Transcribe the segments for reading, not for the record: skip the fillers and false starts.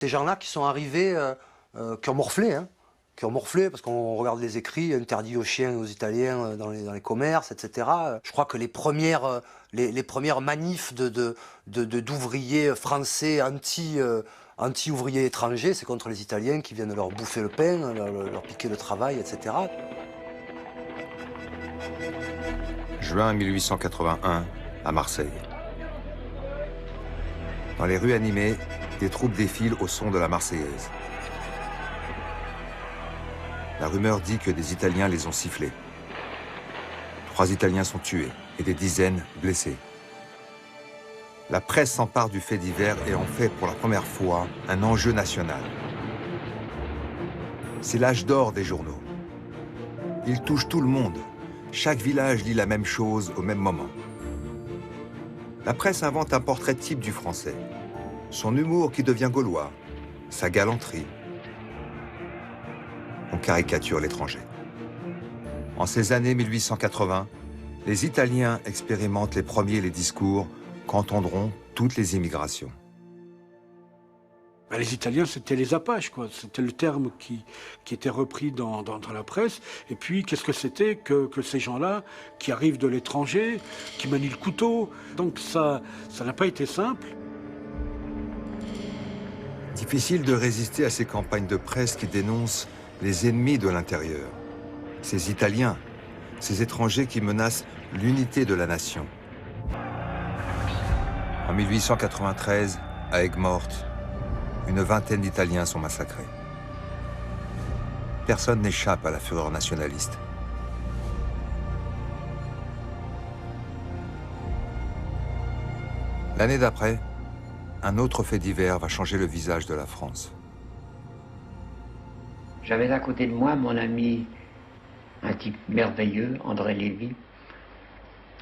Ces gens-là qui sont arrivés, qui ont morflé, hein, parce qu'on regarde les écrits, interdit aux chiens et aux Italiens dans les commerces, etc. Je crois que les premières manifs d'ouvriers français anti-ouvriers étrangers, c'est contre les Italiens qui viennent leur bouffer le pain, leur piquer le travail, etc. Juin 1881, à Marseille. Dans les rues animées, des troupes défilent au son de la Marseillaise. La rumeur dit que des Italiens les ont sifflés. 3 Italiens sont tués et des dizaines blessés. La presse s'empare du fait divers et en fait pour la première fois un enjeu national. C'est l'âge d'or des journaux. Il touche tout le monde. Chaque village lit la même chose au même moment. La presse invente un portrait type du Français. Son humour qui devient gaulois, sa galanterie. On caricature l'étranger. En ces années 1880, les Italiens expérimentent les premiers les discours qu'entendront toutes les immigrations. Les Italiens, c'était les Apaches, quoi. C'était le terme qui était repris dans la presse. Et puis, qu'est-ce que c'était que ces gens-là qui arrivent de l'étranger, qui manient le couteau. Donc ça n'a pas été simple. Difficile de résister à ces campagnes de presse qui dénoncent les ennemis de l'intérieur. Ces Italiens, ces étrangers qui menacent l'unité de la nation. En 1893, à Aigues-Mortes, une vingtaine d'Italiens sont massacrés. Personne n'échappe à la fureur nationaliste. L'année d'après, un autre fait divers va changer le visage de la France. J'avais à côté de moi mon ami, un type merveilleux, André Lévy.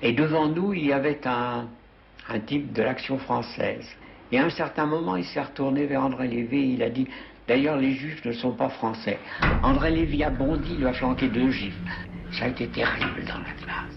Et devant nous, il y avait un type de l'Action française. Et à un certain moment, il s'est retourné vers André Lévy et il a dit « D'ailleurs, les Juifs ne sont pas français ». André Lévy a bondi, il lui a flanqué 2 gifles. Ça a été terrible dans la classe.